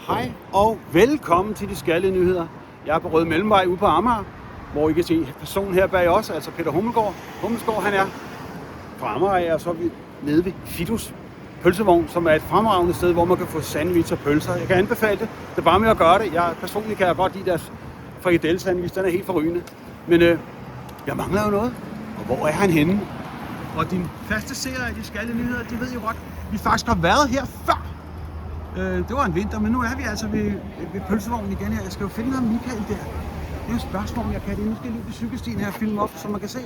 Hej og velkommen til de skaldede nyheder. Jeg er på Røde Mellemvej ude på Amager, hvor I kan se personen her bag os, altså Peter Hummelgaard. Han er fra Amager, og så er vi nede ved Fidos pølsevogn, som er et fremragende sted, hvor man kan få sandwich og pølser. Jeg kan anbefale det. Det er bare med at gøre det. Personligt kan jeg godt lide deres frikadelle-sandwich. Den er helt forrygende. Men jeg mangler jo noget. Og hvor er han henne? Og din faste seere af de skaldede nyheder, de ved jo godt, vi faktisk har været her før. Det var en vinter, men nu er vi altså ved pølsevognen igen her. Jeg skal jo finde ham Michael der. Det er et spørgsmål, jeg kan det. Nu skal jeg lige på cykelstien her og filme op, så man kan se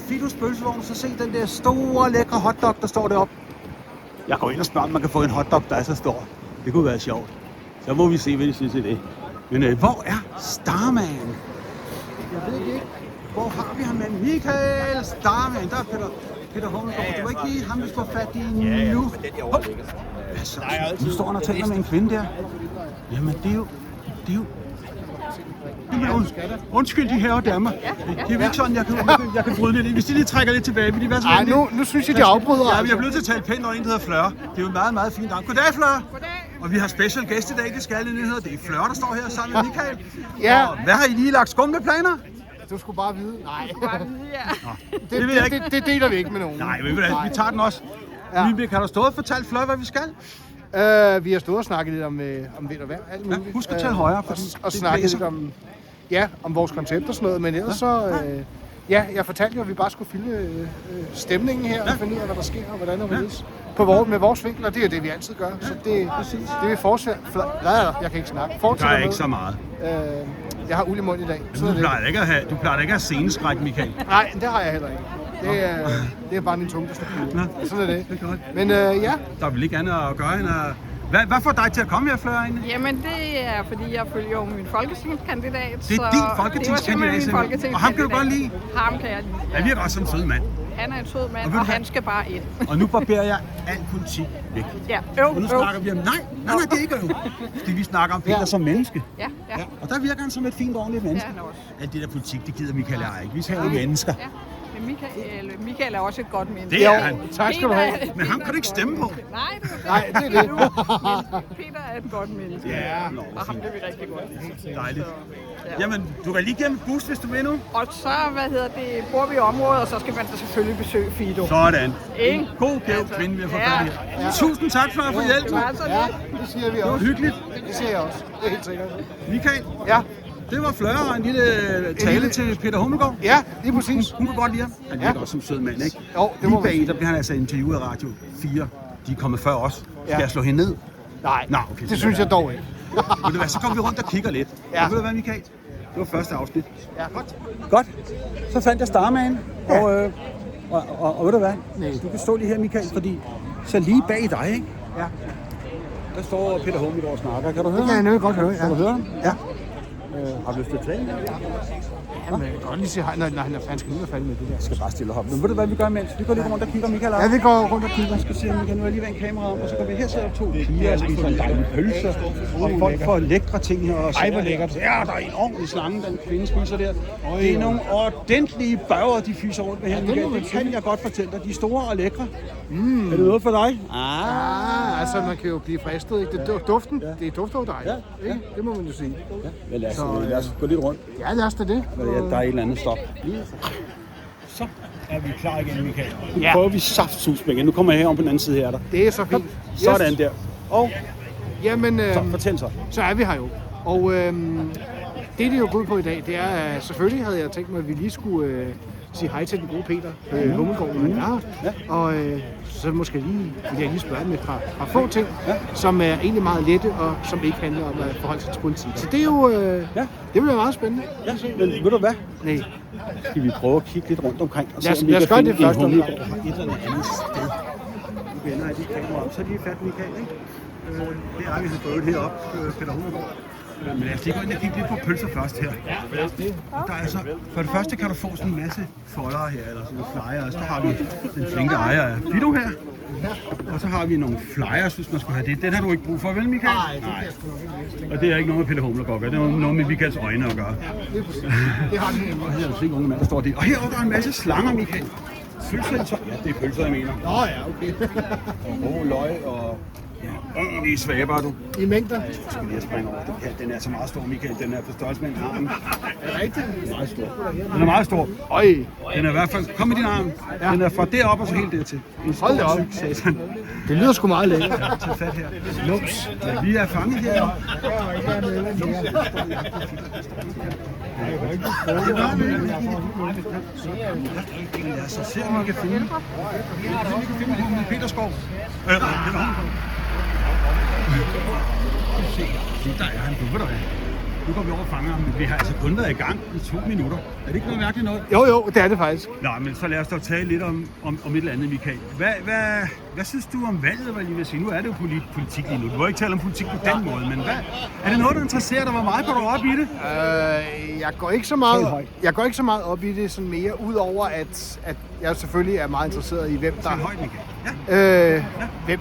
Fidos pølsevogn, så se den der store, lækre hotdog, der står deroppe. Jeg går ind og spørger, om man kan få en hotdog, der er så stor. Det kunne være sjovt. Så må vi se, hvad de synes i det. Men hvor er Starman? Jeg ved ikke. Hvor har vi ham med? Michael Starman. Der er Peter Hummelgaard. Det var ikke lige ham, vi skulle fat i nu. Hvad så? Nu står han og taler med en kvinde der. Jamen, det er jo... Undskyld, de her damer. Det er jo ikke sådan, jeg kan bryde lidt. Hvis de lige trækker lidt tilbage, vil de være så venlige? Nej, nu synes jeg, de afbryder. Ja, vi er blevet til at tale pænt over en, der hedder Fleur. Det er jo en meget, meget fint navn. Goddag, Fleur. Goddag. Og vi har special gæst i dag, det skal alle nyheder. Det er Fleur, der står her sammen med Michael. Ja. Og hvad har I lige lagt skumleplaner? Du skulle bare vide. Nej. Det deler vi ikke med nogen. Nej, vi tager den også. Ja. Michael, har du stået og fortalt Fleur, hvad vi skal? Vi har stået og snakket lidt om vind og vejr, alt muligt. Ja, husk at tale højere, og snakket lidt om vores koncept og sådan noget, men ellers så... jeg fortalte jo, at vi bare skulle filme stemningen her og finde ud af, hvad der sker og hvordan det er med vores vinkel, og det er det, vi altid gør. Så det vil fortsætte... Jeg kan ikke snakke. Der er ikke så meget. Jeg har uld i mund i dag. Du plejer ikke at have sceneskræk, Michael. Nej, det har jeg heller ikke. Det er bare min tunge, der står på. Sådan er det. Det er godt. Men ja. Der er vel ikke andet at gøre end at... Hvad får dig til at komme her, Fleur, egentlig? Jamen, det er, fordi jeg følger jo min folketingskandidat. Det er din folketingskandidat, og ham kan du godt lide? Ham kan jeg lide, ja. Han virker også som en sød mand. Han er en sød mand, og han skal bare ind. Og nu barberer jeg al politik væk. Ja, og nu snakker vi om... Nej, det er ikke jo. Fordi vi snakker om Peter som menneske. Ja. Og der virker han som et fint, ordentligt menneske. Ja, han også. Alt det der politik, det gider Michael og ikke. Vi skal have mennesker. Ja. Men Michael er også et godt menneske. Det er han. Tak skal du have. Men ham kan du ikke stemme på. Nej, det er det. Men Peter er et godt menneske. Ja, og ham vil vi rigtig godt. Dejligt. Ja. Jamen, du kan lige give ham et boost, hvis du vil nu. Og så, bor vi i området, og så skal man selvfølgelig besøge Fido. Sådan. En god gave kvinde, vi har fået her. Tusind tak for hjælpen. Ja, det siger vi også. Det var hyggeligt. Det siger jeg også. Det er helt sikkert. Michael? Ja? Det var Fleur og en lille tale til Peter Hummelgaard. Ja, lige præcis. Hun kan godt lide ham. Han virker også som sød mand, ikke? Jo, det må lige bag, der bliver han altså interviewet af Radio 4. De er kommet før os. Skal jeg slå hende ned? Nej, okay, det synes jeg dog ikke. Ved du hvad, så kommer vi rundt og kigger lidt. Ja. Og ved du hvad, Michael? Det var første afsnit. Ja. Godt. Så fandt jeg Starman. Og ved du hvad? Du kan stå lige her, Michael, fordi så lige bag dig, ikke? Ja. Der står Peter Hummelgaard og snakker. Kan du høre? Det kan jeg nemlig godt høre, ja. Kan du høre ham? Ja. Har du lyst til at tale? Ja, men jeg kan godt lige sige hej, når han skal ud og falde med det der. Jeg skal bare stille op. Men ved du hvad vi gør imens? Vi går lige rundt og kigger, Michael. Ja, vi går rundt og kigger. Jeg skal se, om vi kan nu alligevel en kamera om, og så går vi her til to piger og spiser en dejlig pølse. Og folk får lækre ting her. Ej, hvor lækkert. Ja, der er en ordentlig slange, den kvinde spiser der. Det er nogle ordentlige bøger, de fyser rundt med her, Michael. Det kan jeg godt fortælle dig. De er store og lækre. Er det noget for dig? Altså man kan jo blive fristet, ikke? Duften, det dufter jo dejligt, ikke? Det må man jo sige. Ja, lad os gå lidt rundt. Ja, lad os da det. Der er et eller andet stop. Så er vi klar igen, Michael. Nu prøver vi saftsus igen. Nu kommer jeg herom på den anden side her. Det er så fint. Sådan der. Og jamen, så fortæl så. Så er vi her jo. Og det jo går ud på i dag, det er, selvfølgelig havde jeg tænkt mig, at vi lige skulle sige hej til den gode Peter Hummelgaard. Og så måske vil jeg lige spørge med et par få ting, som er egentlig meget lette, og som ikke handler om at forholde sig til politik. Så det er jo, det bliver meget spændende. Ja, men ved du hvad? Nej. Skal vi prøve at kigge lidt rundt omkring? Og lad os gøre det først. Et eller andet sted. Venner af de kameraer, så er de fat Michael, ikke? Det har vi fået heroppe, Peter Hummelgaard. Men lad os lige gå ind og kigge lidt på pølser først her. Der er så, for det første kan du få sådan en masse foldere her, eller sådan nogle flyers. Så har vi den flinke ejer af Fido her. Og så har vi nogle flyers, hvis man skulle have det. Den har du ikke brug for, vel Michael? Nej. Og det er ikke noget med Peter Hummelgaard, det er noget med Michaels øjne at gøre. Det er præcis. Det har vi. Og her er der unge mand, der står der. Og herovre der er en masse slanger, Michael. Pølser i ja, det er pølser, jeg mener. Ja, okay. Og løg og Ja, ordentlige svaber, du. I mængder. Jeg skal lige springe over. Den er så meget stor, Michael. Den er på størrelse med en arm. Er det rigtigt? Meget stor. Den er meget stor. Øj. Den er i hvert fald... Kom med din arm. Ja. Den er fra deroppe og så helt dertil. Hold da op. Satan. Det lyder sgu meget lækkert. Tag fat her. Lups. Ja, vi er fanget her. Ja, så ser vi, kan finde. Vi kan finde Humle Peterskov. Peter Hummelgaard. Se, der er han. Du ved du. Nu går vi over og fanger ham, men vi har altså kun været i gang i 2 minutter. Er det ikke noget mærkeligt noget? Jo, det er det faktisk. Nå, men så lad os da tale lidt om et eller andet, Michael. Hvad synes du om valget, hvad jeg lige vil sige? Nu er det jo politik lige nu. Du må ikke tale om politik på den måde, men er det noget, der interesserer dig? Hvor meget går du op i det? Jeg går ikke så meget op i det sådan mere, udover at jeg selvfølgelig er meget interesseret i, hvem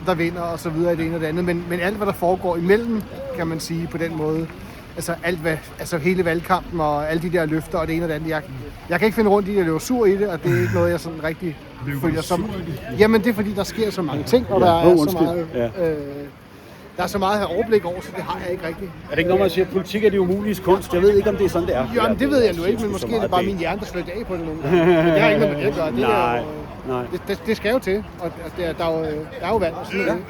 der vinder og så videre i det ene og det andet. Men alt, hvad der foregår imellem, kan man sige på den måde. Altså hele valgkampen og alle de der løfter og det ene og det andet. Jeg kan ikke finde rundt i det, jeg løber sur i det, og det er ikke noget, jeg sådan rigtig følger som... Jamen det er fordi, der sker så mange ting, og der er så meget... Der er så meget at have overblik over, så det har jeg ikke rigtigt. Er det ikke noget, man siger, at politik er det umulige kunst? Jeg ved ikke, om det er sådan, det er. Jamen, det ved jeg nu ikke, men måske er det bare min hjerne, der slår af på det nogle gange. Men det har ikke noget med det at gøre. Nej. Det skal jo til, og der er jo vand og sådan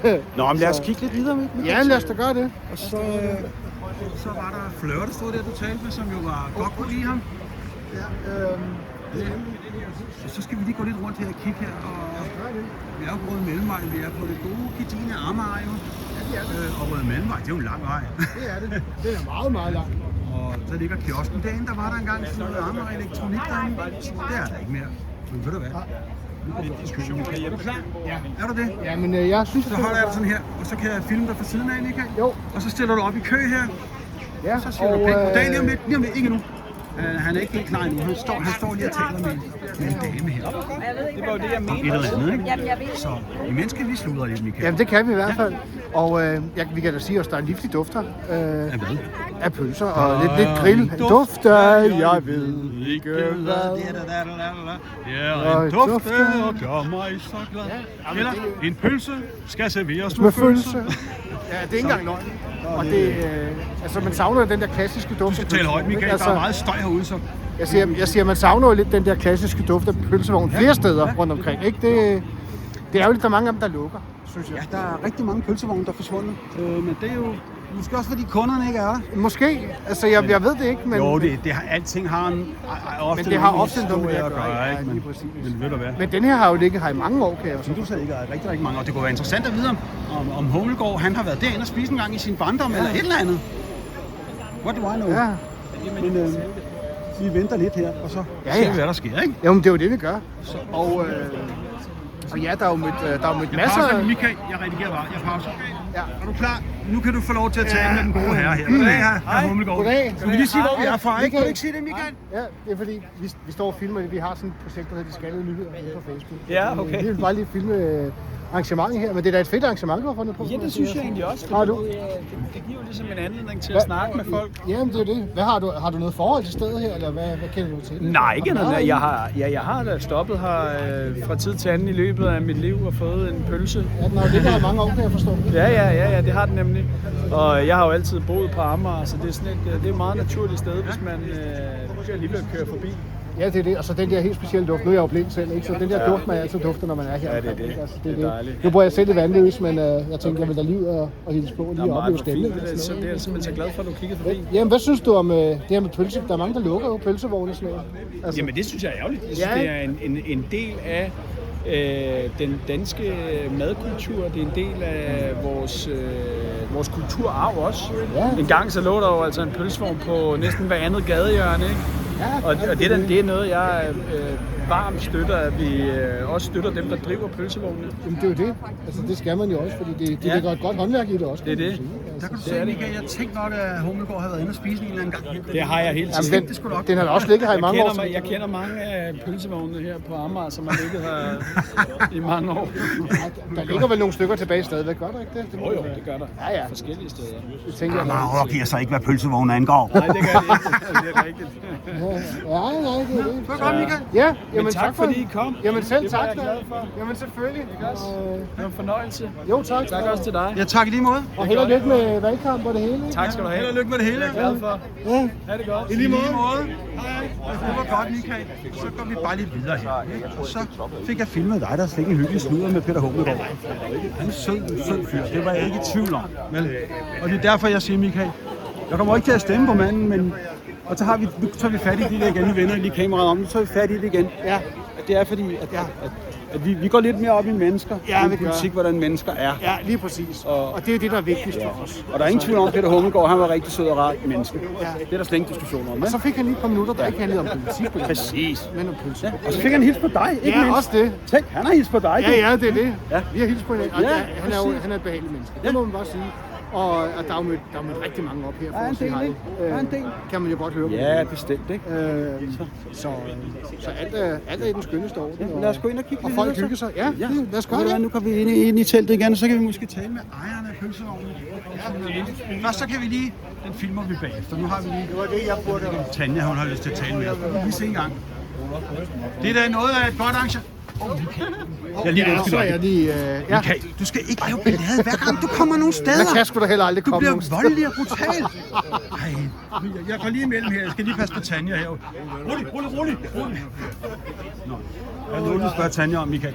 noget. Nå, men lad os kigge lidt videre med. Ja, lad os da gøre det. Og så var der Fleur, der stod der, du talte med, som jo var godt kunne lide ham. Så skal vi lige gå lidt rundt her og kigge her. Og vi er jo på Røde Mellemvej, vi er på det gode, gedigne Amager jo. Og Røde Mellemvej, det er jo en lang vej. Det er det. Det er meget, meget lang. Og så ligger kiosken derinde, der var der engang sådan noget Amager elektronik derinde. Det er der ikke mere. Men ved du hvad? Er du klar? Ja. Er du det? Ja, men jeg synes... Så holder jeg sådan her, og så kan jeg filme dig fra siden af, Michael. Jo. Og så stiller du op i kø her. Ja, så siger du pænt goddag lige om lidt, ikke nu. Han er ikke helt klar endnu. Han står lige og taler med en dame her. Det var jo det, jeg mente. Et eller andet, ikke? Så imens kan vi sludre lidt, Michael. Jamen, det kan vi i hvert fald. Og vi kan da sige, at der er en livlig dufter af pølser og lidt grill. Dufter, jeg ved ikke hvad. Ja, en dufte og gør mig så glad. Eller en pølse skal serveres med følelse. Ja, det er ikke engang løgn. Og det, man savner den der klassiske duft. Du skal tale højt, Michael. Der er meget støj herude, så. Jeg siger, man savner jo lidt den der klassiske duft af pølsevogn flere steder rundt omkring. Ikke? Det er jo lidt, der er mange af dem, der lukker, synes jeg. Ja, der er rigtig mange pølsevogne, der er forsvundet. Men det er jo måske også, fordi kunderne ikke er der. Måske. Altså, jeg ved det ikke, men... Jo, alting har en... Men det har ofte en historie at gøre, ikke? Men ved du hvad? Men den her har jo ligget her i mange år, kan jeg jo. Du sagde ikke rigtig, rigtig mange år. Det kunne være interessant at vide, om Hummelgaard, han har været derinde og spise en gang i sin barndom, eller et eller andet. What do I know? Ja. Men vi venter lidt her, og så ser vi, hvad der sker, ikke? Jo, men det er jo det, vi gør. Og ja, der er jo mødt masser af... Michael, jeg redigerer bare. Jeg pauser. Ja. Er du klar? Nu kan du få lov til at tale med den gode herre her. Goddag, herre Hummelgaard. Goddag. Skal vi lige sige, hvor vi er fra, ikke? Kan du ikke sige det, Michael? Ja, det er fordi, vi står og filmer det. Vi har sådan et projekt, der hedder De Skaldede Nyheder på Facebook. Ja, okay. Vi vil bare lige filme arrangementet her, men det er da et fedt arrangement, du har fundet på. Ja, det synes jeg egentlig også. Har du? Det giver jo ligesom en anledning til at snakke med folk. Jamen, det er det. Hvad har du noget forhold til stedet her, eller hvad kender du til? Nej, ikke noget. Jeg har da stoppet her fra tid til anden i løbet af mit liv og fået en pølse. Ja, den har jo ligget her mange år, kan jeg forstå. Ja, det har den nemlig. Og jeg har jo altid boet på Amager, så det er sådan det er et meget naturligt sted, hvis man alligevel kører forbi. Ja, det er det. Og så den der helt specielle duft. Nu er jeg jo blind selv, ikke? Så den der duft, man altid dufter, når man er her. Ja, det er det. Altså, det er dejligt. Nu bor jeg selv i Vandløs, men jeg tænkte, jeg vil da lige ud og hilse på og lige opleve stemningen. Det er jeg simpelthen så glad for, at du kiggede forbi. Jamen, hvad synes du om det her med pølse? Der er mange, der lukker jo pølsevogne og sådan noget. Altså. Jamen, det synes jeg er ærgerligt. Jeg synes, det er en del af den danske madkultur. Det er en del af vores kulturarv også. Ja. En gang så lå der jo altså en pølsevogn på næsten hver andet gadehjørne, ikke? Ja, og det er noget, jeg varmt støtter, at vi også støtter dem, der driver pølsevognene. Jamen, det er jo det. Altså, det skal man jo også, fordi det ligger et godt håndværk i det også. Det er det. Der kan du se, Michael, jeg tænkte nok, at Hummelgaard havde været inde og spise en eller anden gang. Det har jeg helt Jamen, sikkert. den har da også ligget her i mange år. Jeg kender mange af pølsevognene her på Amager, som har ligget her i mange år. Der ligger vel nogle stykker tilbage stadigvæk, gør der ikke det? Jo, det gør der. Ja. Forskellige steder. Det tænker jeg. Amager giver sig ikke, hvad pølsevognen angår. Nej, det gør det ikke. Det er rigtigt. Nej, det er det. Så kom, Michael. Ja, jamen tak fordi I kom. Jamen selv Det var tak jeg da. glad for. Jamen selvfølgelig. Det var en fornøjelse. Jo, tak. Tak også til dig. Ja, tak i lige måde. Og held og lykke med valgkamp og det hele. Ikke? Tak skal du have. Held og lykke med det hele. Jeg er glad for. Ja. Ha' det godt. I lige måde. Hej. Det var godt, Michael. Så går vi bare lidt videre her. Så fik jeg filmet dig, der fik en hyggelig sludder med Peter Hummelgaard. Han er sød fyr. Det var jeg ikke i tvivl om. Vel? Og det er derfor, jeg siger, Michael, jeg kommer ikke til at stemme på manden, men... Og så har vi, nu tager vi fat i det der igen. Vi vender lige kameraet om. Nu tager vi fat i det igen. Ja. Det er fordi, at vi går lidt mere op i mennesker. Ja, i vi gør. politik, hvordan mennesker er. Ja, lige præcis. Og det er det, der er vigtigst for os. Og der er ingen tvivl om, at Peter Hummelgaard, han var rigtig sød og rar menneske. Ja. Det er der slet ingen diskussion om. Og så fik han lige et par minutter, der ikke handlede om politik. Præcis. Men om pølse. Og så fik han hils på dig, ikke Ja, mindst. også det. Tænk, han har hils på dig. du. Ja, det er det. Ja. Vi har hilst på hinanden. Og Ja, han er jo præcis. han er et behageligt menneske. Det må man bare sige. Og der er jo mødt rigtig mange op her for Der er en at sige del, hej. ikke? Der er en del. Kan man jo godt høre. Ja, bestemt, ikke? Så alt er i den skønneste orden. Ja, lad os gå ind og kigge Og lidt folk videre, så. hygger sig. Ja, lad os gøre det. Nu kan vi ind i teltet igen, og så kan vi måske tale med ejeren af pølsevognen. Først så kan vi lige, den filmer vi bagefter. Nu har vi lige, det var det, jeg burde. Tanja, hun har lyst til at tale med os. Lige se en gang. Det er da noget af et godt arrangement. Jeg lige Ja, så er de... Ja. Michael, du skal ikke lave ballade, hver gang du kommer nogen steder. Der kan sgu da heller aldrig Du komme bliver nogen steder. voldelig og brutal. Ej, jeg går lige imellem her. Jeg skal lige passe på Tanja her. Rolig. Nå, jeg vil lige spørge Tanja om, Michael.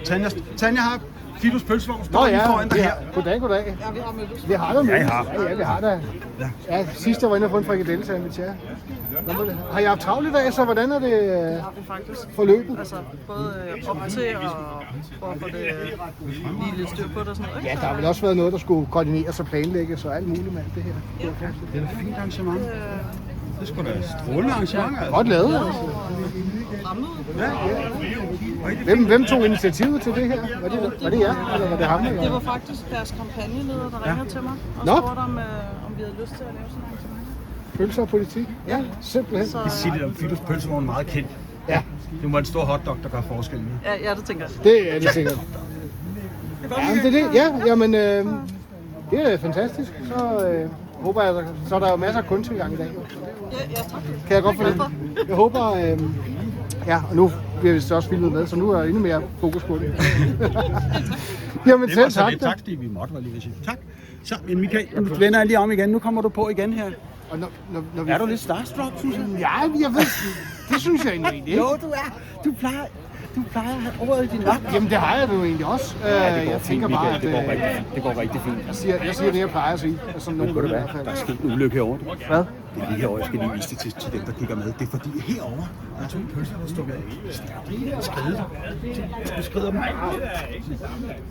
Tanja har Fidos pølsevogn, står lige foran dig her. Goddag. Ja, vi har mødtes. Vi har da mødtes. Ja, vi har da. Ja, sidst jeg var inde og få en frikadelle-sandwich, ja. Har jeg haft travlt i dag, så hvordan er det forløbet? Altså både op til og få det lige lidt styr på det og sådan noget, ikke? Ja, der har vel også været noget, der skulle koordineres og planlægges og alt muligt med alt det her. Det er et fint arrangement. Det er sgu da et strålende arrangement. Altså. Godt lavet, altså. Hvem tog initiativet til det her? Var det jer, eller var det ham? Eller? Det var faktisk deres kampagneleder, der ringede til mig og Nå. spurgte om vi havde lyst til at lave sådan en arrangement. Følelser og politik? Ja, simpelthen. Så, Vi siger det om Fidos pølsevogn meget kendt. Ja, Det var en stor hotdog, der gør forskellen. ja, det tænker jeg. det er det sikkert. Ja, men det er det. Ja, jamen, det er fantastisk. Så håber jeg, så er der jo masser af kunsttilgang i dag. Ja, tak. Kan jeg godt fornemme. Jeg håber, ja, og nu bliver det også filmet med, så nu er der endnu mere fokus på det. Jamen Det var selv så tak. lidt tak, Stig. Vi måtte være lige at sige. Tak. Så, men Michael, nu vender jeg lige om igen. Nu kommer du på igen her. Og når vi... Er du lidt starstruck, synes jeg? Ja, jeg ved, det synes jeg egentlig ikke. Jo, du er. Du plejer at have ordet i din lap. Jamen det har jeg jo egentlig også. Jeg tænker bare, at Det går rigtig fint. jeg siger det, jeg plejer at sige. Som nogen Ved du i hvad? hvert fald. Der er sket en ulykke herovre. Hvad? Det er lige herovre, jeg skal lige vise det til dem, der kigger med. Det er fordi herovre, der er to pølser, der står af. Skrider. Du skrider dem.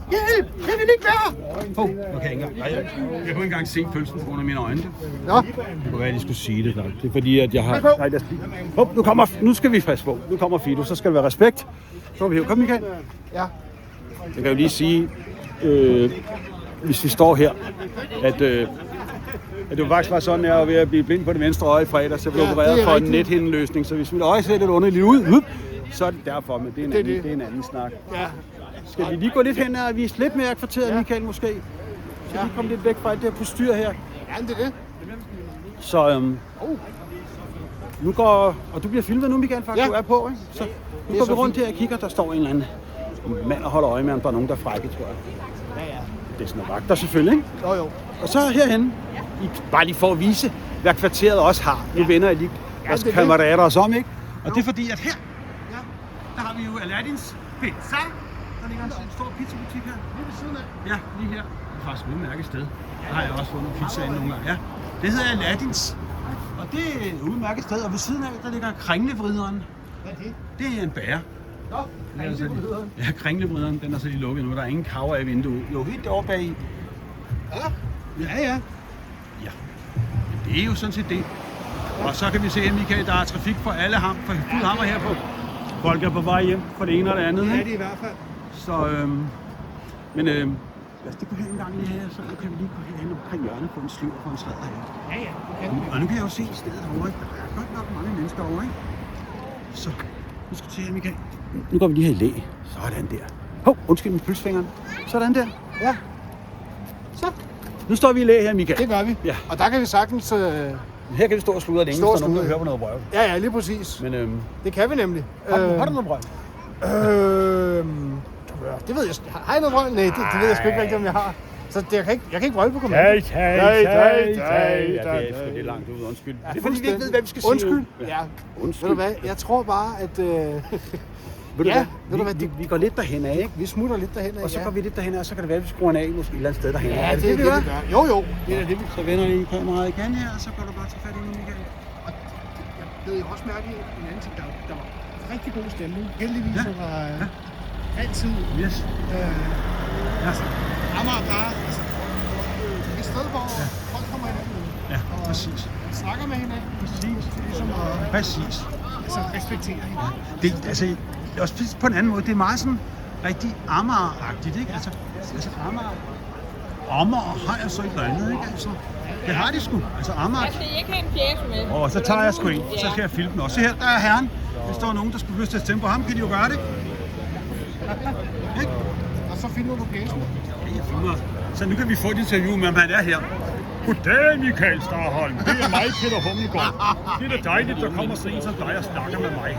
Hjælp! Jeg vil ikke være! Nu kan jeg ikke engang. Jeg kunne ikke engang se pølsen på grund af mine øjne. Nå, Det kunne være, at de skulle sige det. Det er fordi, at jeg har... Nej, nu skal vi passe på. Nu kommer Fido, så skal der være respekt. Så vi kom, Michael. ja. Jeg kan jo lige sige, hvis vi står her, at det jo faktisk var sådan, at jeg var ved at blive blind på det venstre øje i fredag, så blev Ja, det opereret er for en rigtigt. nethindeløsning. Så hvis mit øje ser lidt underligt ud, så er det derfor, men det er Det. det er en anden snak. Ja. Skal vi lige gå lidt hen og vise lidt mere kvarteret, Michael, måske? Så vi komme lidt væk fra alt det her postyr her. Ja, det er det. Så nu går... Og du bliver filmet nu, Michael, faktisk. Ja. Du er på, ikke? Så nu går vi rundt her og kigger. Der står en eller anden mand og holder øje med, om der er nogen, der er frække, tror jeg. Ja. Det er sådan nogle vagter selvfølgelig, ikke? Jo. Og så herhenne, bare lige for at vise, hvad kvarteret også har. Nu vender jeg lige vores det er det. kammerater os om, ikke? Og det er fordi, at her, der har vi jo Aladdins Pizza. Der ligger en stor pizzabutik her. Lige ved siden af. Ja, lige her. Det er faktisk et udmærket sted. Der har jeg også fundet pizza nogle gange. Ja. Det hedder Aladdins. Og det er et udmærket sted. Og ved siden af, der ligger Kringlevrideren. Hvad er det? Det er en bager. Nå, Ja, Kringlevrideren, den er så lige lukket nu. Der er ingen kaver i vinduet. Jo, helt derovre bag i. Ja. Det er jo sådan set det. Og så kan vi se, Michael, der er trafik for alle for fuld hammer her på. Folk er på vej hjem for det ene og det andet. Det er Ikke? det i hvert fald. Så, men Lad os lige gå her en gang lige her, så kan vi lige gå herhen omkring hjørnet på en sløv for en træder her. Ja, ja. Og nu kan jeg jo se stedet herovre. Der er godt nok mange mennesker over, ikke? Så, nu skal vi se her, Michael. Nu går vi lige her i læ. Sådan der. Hov, undskyld med pølsefingeren. Sådan der. Ja. Så. Nu står vi i læ her, Michael. Det gør vi. Ja. Og der kan vi sagtens... Her kan vi stå og sludre længe, hvis der er nogen, der hører på noget brøv. Ja, lige præcis. Men Det kan vi nemlig. har du noget brøv? Det ved jeg. Har jeg noget brød? Nej, det ved jeg sgu ikke rigtigt, om jeg har. Så jeg kan ikke brølle på kommando. Ja, det er sgu lidt langt ud, undskyld. Ja, det er fordi, vi ikke ved, hvad vi skal sige. Undskyld. Ja. Undskyld. Ved du hvad? Jeg tror bare, at... Ved du hvad? det- Vi går lidt derhen af, ikke? Vi smutter lidt derhen af, Og så går vi lidt derhen af, og så kan det være, at vi skruer den af måske et eller andet sted derhen. Ja, Er det er det, vi gør. Jo, det er det, vi Så vender I kameraet igen her, og så går du bare til fat i nu, Michael. Jeg ved jo også mærke en anden ting. Der var rigtig god stemning. Heldigvis var altid Yes. Amager bare et sted, hvor folk kommer hinanden ud. Ja, og præcis. snakker med hinanden. Præcis. Ligesom at Præcis. respektere hinanden. Det, altså, også på en anden måde, det er meget sådan rigtig Amager-agtigt, ikke? Altså Amager har jeg så et eller andet, ikke? Altså, det har de sgu. Altså Amager. Altså, jeg kan en pjæse med. Og så tager jeg sgu en, så skal jeg filme den også. Se her, der er herren. Hvis der er nogen, der skulle lyst til at stemme på ham, kan de jo gøre det. Ikke? Og så filmer du pjæsen. Ja, jeg filmer. Så nu kan vi få et interview med, om han er her. Goddag, Michael Starholm. Det er mig, Peter Hummelgaard. Det er da dejligt, der kommer så en som dig og snakker med mig.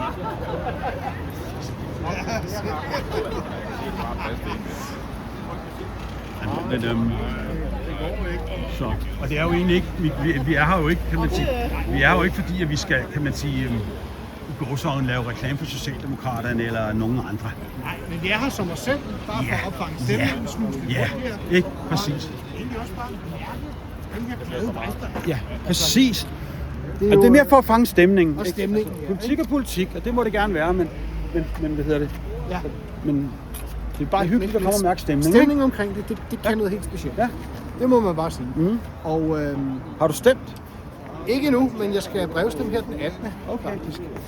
Men, så. Og det er jo egentlig ikke, vi er her jo ikke, kan man sige. Vi er jo ikke fordi, at vi skal, kan man sige, i gårsøjne lave reklame for Socialdemokraterne eller nogen andre. Nej, men vi er her som os selv, bare for at opfange stemningen, snuse lidt Ja, rundt her. ikke? Præcis. Egentlig også bare den her glade vibe, der Ja, præcis. er Og det er mere for at fange stemningen. Og ikke? stemningen, ja. Politik er politik, og det må det gerne være, men hvad hedder det? Ja. Men det er bare hyggeligt at komme og mærke stemningen. Stemningen omkring det kan noget helt specielt. Ja. Det må man bare sige. Mm. Og Har du stemt? ikke endnu, men jeg skal brevstemme her den 18. Okay.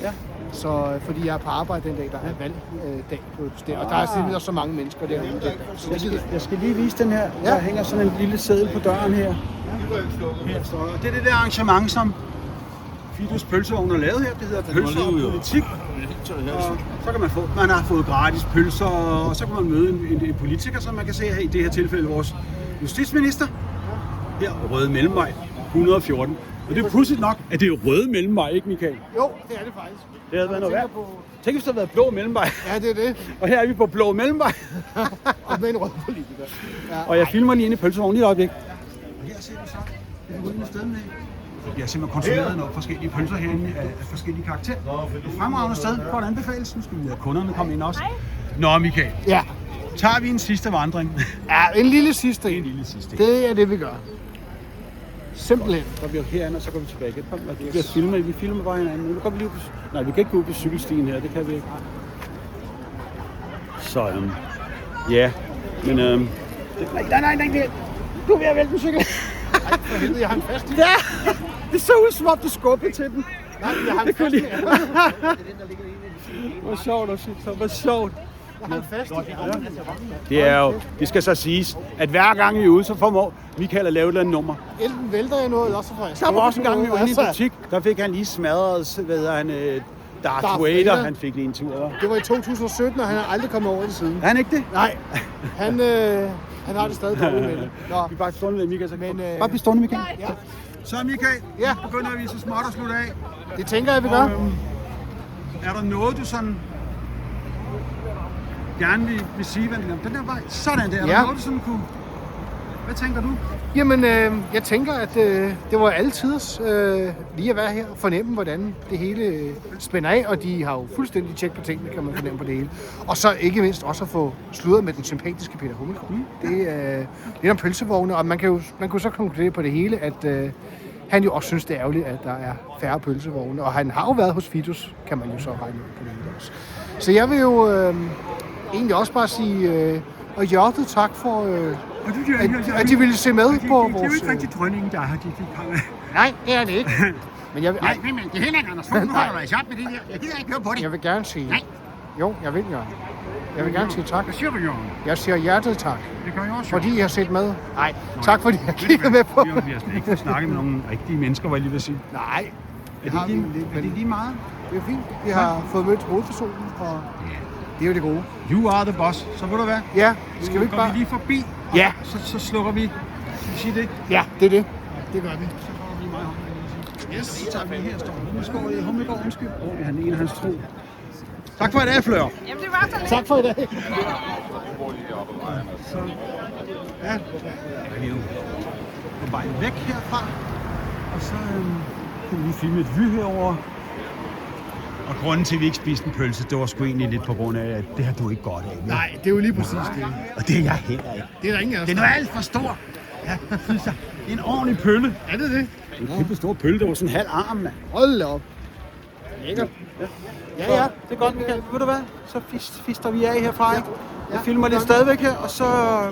Ja. Så fordi jeg er på arbejde den dag, der er valgdag på et sted. Og der er simpelthen så mange mennesker derude den dag. Så Jeg skal lige vise den her. Ja. Der hænger sådan en lille seddel på døren her. Her står der. Det er det der arrangement, som Fidus Pølsevogn har lavet her. Det hedder Pølser og Politik. Og så kan man har fået gratis pølser, og så kan man møde en politiker, som man kan se her, i det her tilfælde vores justitsminister. Her, Røde Mellemvej 114. Og det er pudsigt nok, at det er Røde Mellemvej, ikke Michael? jo, det er det faktisk. Det havde været noget værd. Tænk, hvis der havde været Blå Mellemvej. Ja, det er det. Og her er vi på Blå Mellemvej. Og med en rød politiker. Ja. Og jeg filmer lige inde i pølsevognen lige et øjeblik. Og her ser du så, det er ude med stedet med. Vi har simpelthen konsumeret nogle forskellige pølser herinde af forskellige karakterer. Et fremragende sted for en anbefalelse. Nu skal vi lade kunderne komme ind også. Nå, Michael. Ja. Tager vi en sidste vandring? Ja, en lille sidste. En lille sidste. Det er det, vi gør. Simpelthen. Så vi herinde, og så går vi tilbage igen. Vi filmer bare hinanden. Nu går vi lige på... Nej, vi kan ikke gå ud på cykelstien her. Det kan vi ikke. Så, ja. Men, nej. Du er ved at vælte en cykel. For helvede, jeg har en fast i. Ja! Det så ud som om, du skubbede til den. Nej, jeg har en Det kunne fast i. lige. Hvor sjovt at sige så. Hvor sjovt. Jeg har en fast i. Det er jo, det skal så siges, at hver gang vi er ude, så formår Michael at lave et eller andet nummer. Enten vælter jeg noget, eller så får jeg Der var også en gang, vi var inde i en Altså, butik, der fik han lige smadret, Darth Darth Vader. Vader. Han fik lige en tur. Hva'? Det var i 2017, og han har aldrig kommet over det siden. Er han ikke det? Nej, han har det stadig dårligt med det. Nå, Vi bare stående med Michael. Men, Bare bliv stående, Michael. ja, Så Michael, Ja. begynder vi så småt at slutte af. det tænker jeg, vi gør. Er der noget, du sådan gerne vil sige, hvad den der vej? Sådan der. Er der Ja. noget, du sådan kunne... Hvad tænker du? Jamen, jeg tænker, at det var alle tiders lige at være her og fornemme, hvordan det hele spænder af, og de har jo fuldstændig tjek på tingene, kan man fornemme på det hele. Og så ikke mindst også at få sludret med den sympatiske Peter Hummelgaard. Det er lidt om pølsevogne, og man kunne så konkludere på det hele, at han jo også synes, det er ærgerligt, at der er færre pølsevogne. Og han har jo været hos Fidus, kan man jo så regne ud på det hele også. Så jeg vil jo egentlig også bare sige, og hjertet tak for... at de ville se med på vores... Det er jo ikke rigtig dronningen, der har de fik ham. Nej, det er det ikke. Men jeg vil, Nej, men det er heller ikke Anders Fogh. Nu holder du dig sammen med det der. Jeg gider ikke høre på det. jeg vil gerne sige... Nej. Jo, jeg vil gøre. Jeg vil gerne sige tak. Hvad siger du, Jørgen? Jeg siger hjertet tak, Det gør jeg også. fordi I har set med. Nej, tak fordi jeg kiggede med på. Vi har slet ikke snakket med nogle rigtige mennesker, var jeg lige ved at sige. Nej, Er det lige meget? det er fint. Vi har fået mødt hovedpersonen, og det er jo det gode. You are the boss. Så ved du hvad? Ja, skal vi ikke Går bare... vi lige forbi, og Ja. så slukker vi. Skal vi sige det? Ja, det er det. Det gør vi. Så kommer vi meget Yes. Så tager vi her, står Hummelgaard, undskyld. Han er en af hans tro. Tak for i dag, Fleur. Jamen, det var så lidt. Tak for i dag. Så ja, er vi jo på vej væk herfra. Og så kan vi lige filme et vy herover. Og grunden til, at vi ikke spiste en pølse, det var sgu egentlig lidt på grund af, at det har du ikke godt af. Nej, det er jo lige præcis det. Og det er jeg heller ikke. Det er der ingen af os. Den er alt for stor. Ja, synes jeg. En ordentlig pølle. Er det det? En kæmpe stor pølle, det var sådan en halv arm, mand. Hold da op. Lækkert. Ja, det er godt, Michael. Ved du hvad? Så fister vi af herfra, ikke? Jeg filmer lidt stadigvæk her, og så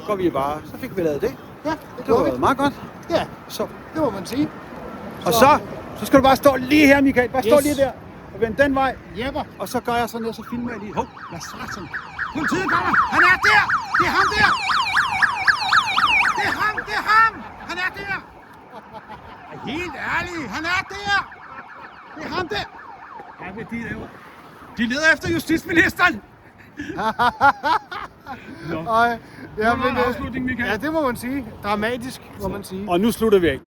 går vi bare. Så fik vi lavet det. Ja, Det var meget godt. Ja, Så, det må man sige. og så skal du bare stå lige her, Michael. Bare stå Yes. lige der. Og vend den vej. Jepper. Og så gør jeg sådan her, så filmer jeg lige. Hov, hvad satan? Politiet kommer! Han er der! Det er ham der! Det er ham! Det er ham! Han er der! Helt ærligt, han er der! Det er ham der! Hvad vil de lave? De leder efter justitsministeren! Og, ja, en afslutning, Michael. ja, det må man sige. Dramatisk, må man sige. Og nu slutter vi af.